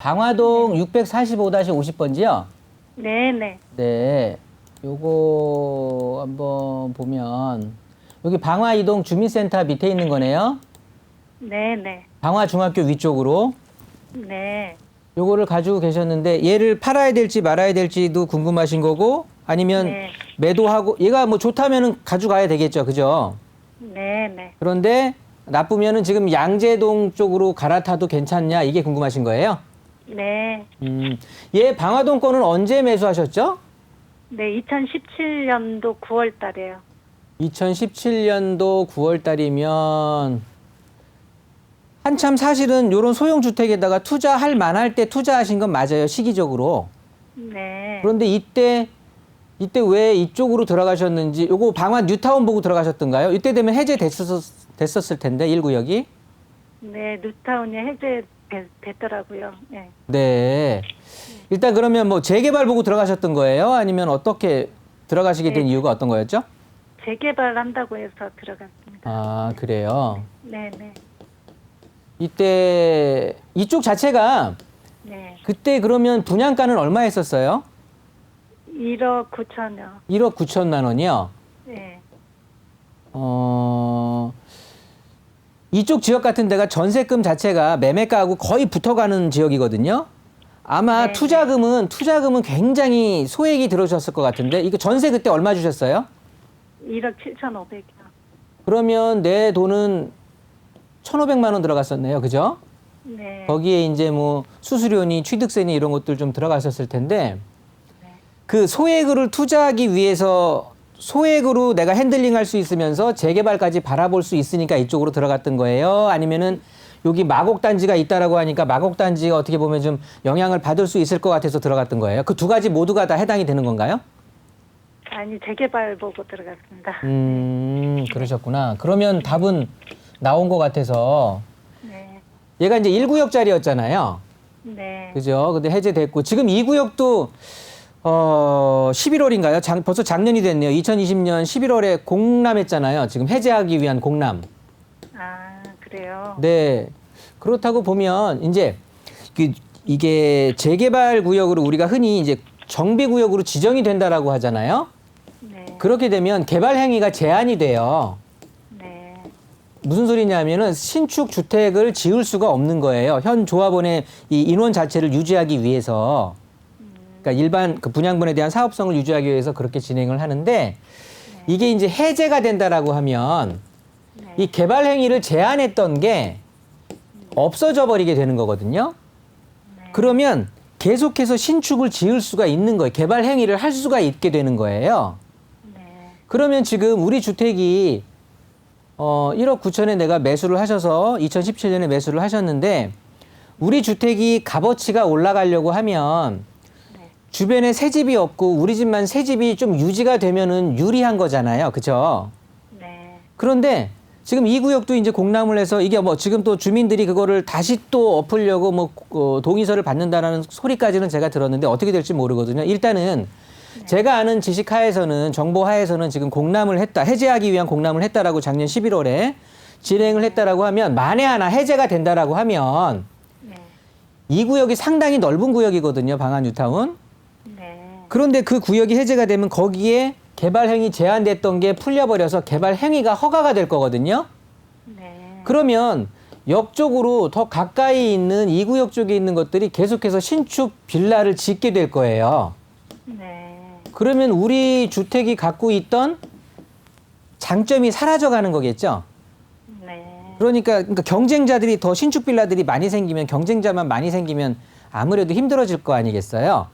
방화동 645-50번지요? 네네. 네. 요거 한번 보면 여기 방화이동 주민센터 밑에 있는 거네요. 네네. 방화중학교 위쪽으로. 네. 요거를 가지고 계셨는데 얘를 팔아야 될지 말아야 될지도 궁금하신 거고 아니면 네. 매도하고 얘가 뭐 좋다면은 가져가야 되겠죠. 그죠? 네네. 그런데 나쁘면은 지금 양재동 쪽으로 갈아타도 괜찮냐 이게 궁금하신 거예요? 네. 얘 방화동 거는 언제 매수하셨죠? 네, 2017년도 9월 달에요. 2017년도 9월 달이면 한참 사실은 요런 소형 주택에다가 투자할 만할 때 투자하신 건 맞아요. 시기적으로. 네. 그런데 이때 왜 이쪽으로 들어가셨는지 요거 방화 뉴타운 보고 들어가셨던가요? 이때 되면 됐었을 텐데 1구역이. 네, 뉴타운이 해제됐더라고요. 네. 네. 일단 그러면 뭐 재개발 보고 들어가셨던 거예요? 아니면 어떻게 들어가시게 된 네. 이유가 어떤 거였죠? 재개발한다고 해서 들어갔습니다. 아, 그래요. 네네. 이때 이쪽 자체가 네. 그때 그러면 분양가는 얼마 했었어요? 1억 9천여. 1억 9천만 원이요. 네. 이쪽 지역 같은 데가 전세금 자체가 매매가하고 거의 붙어가는 지역이거든요. 아마 네. 투자금은 굉장히 소액이 들어오셨을 것 같은데 이거 전세 그때 얼마 주셨어요? 1억 7,500이요. 그러면 내 돈은 1,500만 원 들어갔었네요. 그죠? 네. 거기에 이제 뭐 수수료니 취득세니 이런 것들 좀 들어갔었을 텐데 그 소액으로 투자하기 위해서 소액으로 내가 핸들링할 수 있으면서 재개발까지 바라볼 수 있으니까 이쪽으로 들어갔던 거예요? 아니면은 여기 마곡단지가 있다라고 하니까 마곡단지가 어떻게 보면 좀 영향을 받을 수 있을 것 같아서 들어갔던 거예요? 그 두 가지 모두가 다 해당이 되는 건가요? 아니, 재개발 보고 들어갔습니다. 그러셨구나. 그러면 답은 나온 것 같아서 네. 얘가 이제 1구역짜리였잖아요. 네. 그죠? 근데 해제됐고 지금 2구역도 11월인가요? 벌써 작년이 됐네요. 2020년 11월에 공람했잖아요. 지금 해제하기 위한 공람. 아, 그래요? 네. 그렇다고 보면 이제 이게 재개발 구역으로 우리가 흔히 이제 정비 구역으로 지정이 된다라고 하잖아요. 네. 그렇게 되면 개발 행위가 제한이 돼요. 네. 무슨 소리냐면은 신축 주택을 지을 수가 없는 거예요. 현 조합원의 이 인원 자체를 유지하기 위해서. 그러니까 일반 그 분양분에 대한 사업성을 유지하기 위해서 그렇게 진행을 하는데 이게 이제 해제가 된다라고 하면 이 개발 행위를 제한했던 게 없어져 버리게 되는 거거든요. 그러면 계속해서 신축을 지을 수가 있는 거예요. 개발 행위를 할 수가 있게 되는 거예요. 네. 그러면 지금 우리 주택이 1억 9천에 내가 매수를 하셔서 2017년에 매수를 하셨는데 우리 주택이 값어치가 올라가려고 하면 주변에 새 집이 없고 우리 집만 새 집이 좀 유지가 되면은 유리한 거잖아요. 그죠? 네. 그런데 지금 이 구역도 이제 공람을 해서 이게 뭐 지금 또 주민들이 그거를 다시 또 엎으려고 뭐 동의서를 받는다라는 소리까지는 제가 들었는데 어떻게 될지 모르거든요. 일단은 제가 아는 지식 하에서는 정보 하에서는 지금 공람을 했다. 해제하기 위한 공람을 했다라고 작년 11월에 진행을 했다라고 하면 만에 하나 해제가 된다라고 하면 네. 이 구역이 상당히 넓은 구역이거든요. 방화 뉴타운. 네. 그런데 그 구역이 해제가 되면 거기에 개발 행위 제한됐던 게 풀려버려서 개발 행위가 허가가 될 거거든요. 네. 그러면 역쪽으로 더 가까이 있는 이 구역 쪽에 있는 것들이 계속해서 신축 빌라를 짓게 될 거예요. 네. 그러면 우리 주택이 갖고 있던 장점이 사라져가는 거겠죠. 네. 그러니까 경쟁자들이 더 신축 빌라들이 많이 생기면 경쟁자만 많이 생기면 아무래도 힘들어질 거 아니겠어요.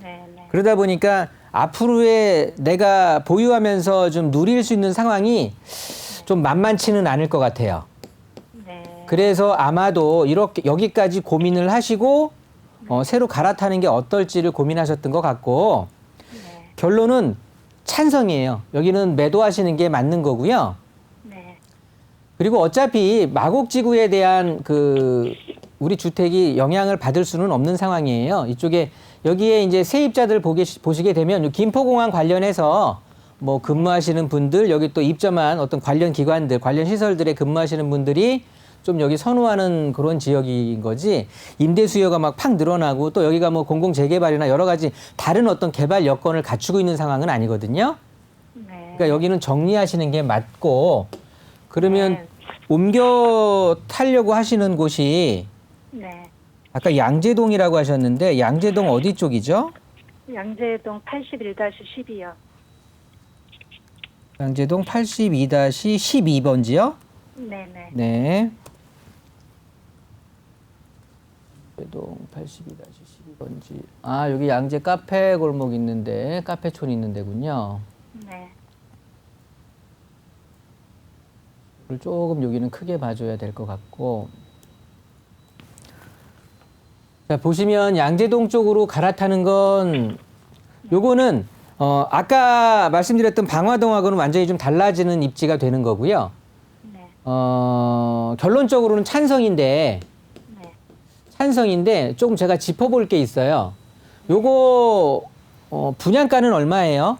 네. 네. 그러다 보니까 앞으로의 내가 보유하면서 좀 누릴 수 있는 상황이 좀 만만치는 않을 것 같아요. 네. 그래서 아마도 이렇게 여기까지 고민을 하시고 새로 갈아타는 게 어떨지를 고민하셨던 것 같고 결론은 찬성이에요. 여기는 매도하시는 게 맞는 거고요. 네. 그리고 어차피 마곡지구에 대한 우리 주택이 영향을 받을 수는 없는 상황이에요. 이쪽에 여기에 이제 세입자들 보시게 되면 김포공항 관련해서 뭐 근무하시는 분들 여기 또 입점한 어떤 관련 기관들, 관련 시설들에 근무하시는 분들이 좀 여기 선호하는 그런 지역인 거지 임대 수요가 막 팍 늘어나고 또 여기가 뭐 공공 재개발이나 여러 가지 다른 어떤 개발 여건을 갖추고 있는 상황은 아니거든요. 네. 그러니까 여기는 정리하시는 게 맞고 그러면 네. 옮겨 타려고 하시는 곳이 네. 아까 양재동이라고 하셨는데 양재동 어디 쪽이죠? 양재동 81-12요. 양재동 82-12번지요? 네네. 네. 양재동 82-12번지. 아, 여기 양재 카페 골목 있는데, 카페촌 있는 데군요. 네. 그걸 조금 여기는 크게 봐줘야 될 것 같고. 자, 보시면 양재동 쪽으로 갈아타는 건, 요거는, 아까 말씀드렸던 방화동하고는 완전히 좀 달라지는 입지가 되는 거고요. 네. 결론적으로는 찬성인데, 네. 조금 제가 짚어볼 게 있어요. 요거, 분양가는 얼마예요?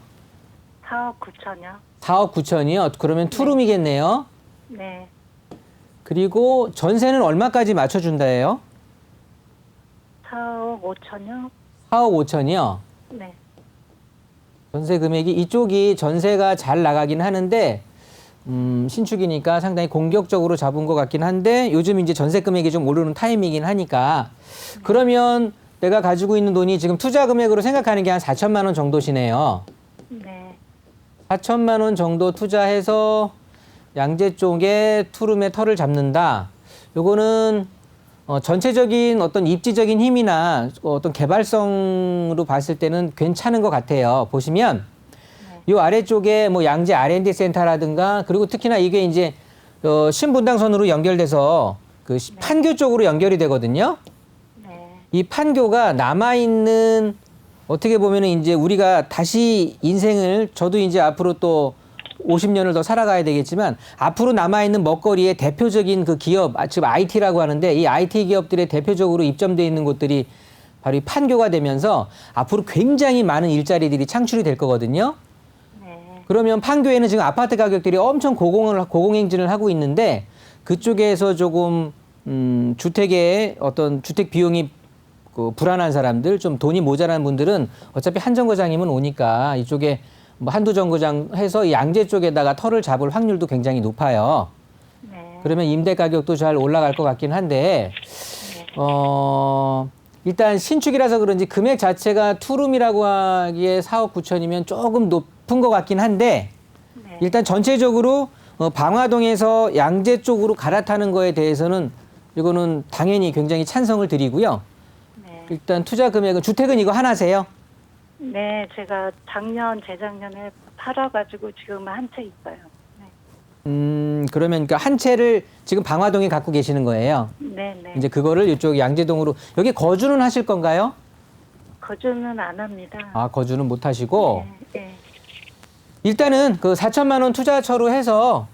4억 9천요. 4억 9천이요? 그러면 투룸이겠네요. 네. 그리고 전세는 얼마까지 맞춰준다예요? 4억 5천요. 4억 5천이요? 네. 전세 금액이 이쪽이 전세가 잘 나가긴 하는데 신축이니까 상당히 공격적으로 잡은 것 같긴 한데 요즘 이제 전세 금액이 좀 오르는 타이밍이긴 하니까 그러면 내가 가지고 있는 돈이 지금 투자 금액으로 생각하는 게 한 4천만 원 정도시네요. 네. 4천만 원 정도 투자해서 양재 쪽에 투룸에 터를 잡는다. 요거는 전체적인 어떤 입지적인 힘이나 어떤 개발성으로 봤을 때는 괜찮은 것 같아요. 보시면 요 아래쪽에 뭐 양재 R&D 센터라든가 그리고 특히나 이게 이제 신분당선으로 연결돼서 그 판교 쪽으로 연결이 되거든요. 네. 이 판교가 남아있는 어떻게 보면은 이제 우리가 다시 인생을 저도 이제 앞으로 또 50년을 더 살아가야 되겠지만 앞으로 남아있는 먹거리의 대표적인 그 기업, 지금 IT라고 하는데 이 IT 기업들의 대표적으로 입점되어 있는 곳들이 바로 이 판교가 되면서 앞으로 굉장히 많은 일자리들이 창출이 될 거거든요. 네. 그러면 판교에는 지금 아파트 가격들이 엄청 고공행진을 하고 있는데 그쪽에서 조금 주택의 어떤 주택 비용이 그 불안한 사람들, 좀 돈이 모자란 분들은 어차피 한 정거장이면 오니까 이쪽에 뭐 한두 정거장 해서 양재 쪽에다가 터를 잡을 확률도 굉장히 높아요. 네. 그러면 임대 가격도 잘 올라갈 것 같긴 한데, 일단 신축이라서 그런지 금액 자체가 투룸이라고 하기에 4억 9천이면 조금 높은 것 같긴 한데, 네. 일단 전체적으로 방화동에서 양재 쪽으로 갈아타는 거에 대해서는 이거는 당연히 굉장히 찬성을 드리고요. 네. 일단 투자 금액은 주택은 이거 하나세요? 네, 제가 작년, 재작년에 팔아가지고 지금 한 채 있어요. 네. 그러면 그 한 채를 지금 방화동에 갖고 계시는 거예요? 네, 네. 이제 그거를 이쪽 양재동으로 여기 거주는 하실 건가요? 거주는 안 합니다. 아, 거주는 못 하시고 네, 네. 일단은 그 4천만 원 투자처로 해서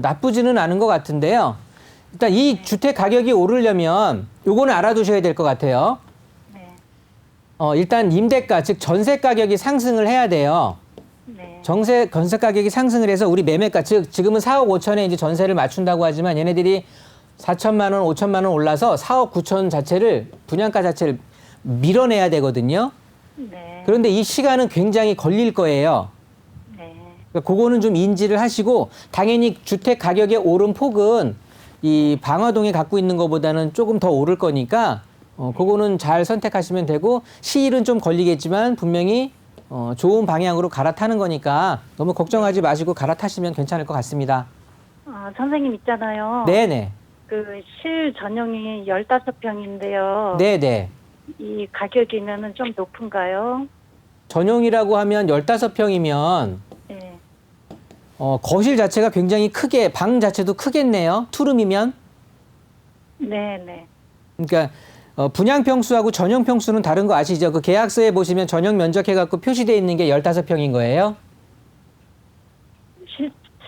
나쁘지는 않은 것 같은데요. 일단 이 주택 가격이 오르려면 요거는 알아두셔야 될 것 같아요. 네. 일단 임대가 즉 전세 가격이 상승을 해야 돼요. 네. 전세 가격이 상승을 해서 우리 매매가 즉 지금은 4억 5천에 이제 전세를 맞춘다고 하지만 얘네들이 4천만 원, 5천만 원 올라서 4억 9천 자체를 분양가 자체를 밀어내야 되거든요. 네. 그런데 이 시간은 굉장히 걸릴 거예요. 네. 그러니까 그거는 좀 인지를 하시고 당연히 주택 가격의 오른 폭은 이 방화동에 갖고 있는 것보다는 조금 더 오를 거니까 그거는 잘 선택하시면 되고 시일은 좀 걸리겠지만 분명히 좋은 방향으로 갈아타는 거니까 너무 걱정하지 마시고 갈아타시면 괜찮을 것 같습니다. 선생님 있잖아요. 네네. 그 실 전용이 15평인데요. 네네. 이 가격이면은 좀 높은가요? 전용이라고 하면 15평이면 네. 거실 자체가 굉장히 크게 방 자체도 크겠네요. 투룸이면. 네, 네. 그러니까 분양 평수하고 전용 평수는 다른 거 아시죠? 그 계약서에 보시면 전용 면적 해갖고 표시되어 있는 게 15평인 거예요?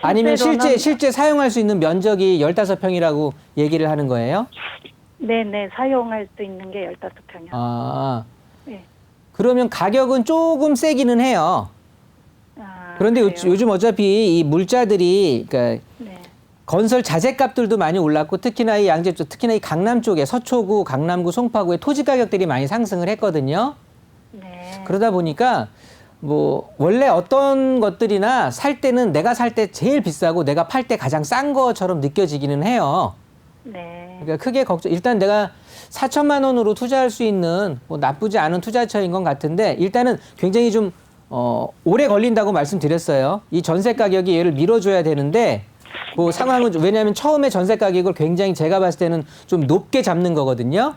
아니면 실제 사용할 수 있는 면적이 15평이라고 얘기를 하는 거예요? 네네, 사용할 수 있는 게 15평이요. 아, 네. 그러면 가격은 조금 세기는 해요. 그런데 그래요? 요즘 어차피 이 물자들이, 그러니까 네. 건설 자재값들도 많이 올랐고 특히나 이 양재 쪽, 특히나 이 강남 쪽에 서초구, 강남구, 송파구의 토지 가격들이 많이 상승을 했거든요. 네. 그러다 보니까 뭐 원래 어떤 것들이나 살 때는 내가 살 때 제일 비싸고 내가 팔 때 가장 싼 것처럼 느껴지기는 해요. 네. 그러니까 크게 걱정. 일단 내가 4천만 원으로 투자할 수 있는 뭐 나쁘지 않은 투자처인 것 같은데 일단은 굉장히 좀 오래 걸린다고 말씀드렸어요. 이 전세 가격이 얘를 밀어줘야 되는데 그 상황은 왜냐하면 처음에 전세 가격을 굉장히 제가 봤을 때는 좀 높게 잡는 거거든요.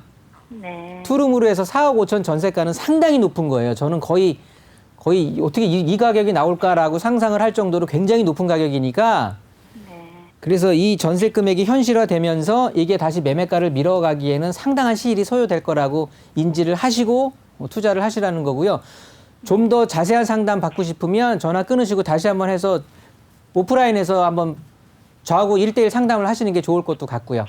네. 투룸으로 해서 4억 5천 전세가는 상당히 높은 거예요. 저는 거의 어떻게 이 가격이 나올까라고 상상을 할 정도로 굉장히 높은 가격이니까 네. 그래서 이 전세 금액이 현실화되면서 이게 다시 매매가를 밀어가기에는 상당한 시일이 소요될 거라고 인지를 하시고 투자를 하시라는 거고요. 좀 더 자세한 상담 받고 싶으면 전화 끊으시고 다시 한번 해서 오프라인에서 한번 저하고 1대1 상담을 하시는 게 좋을 것도 같고요.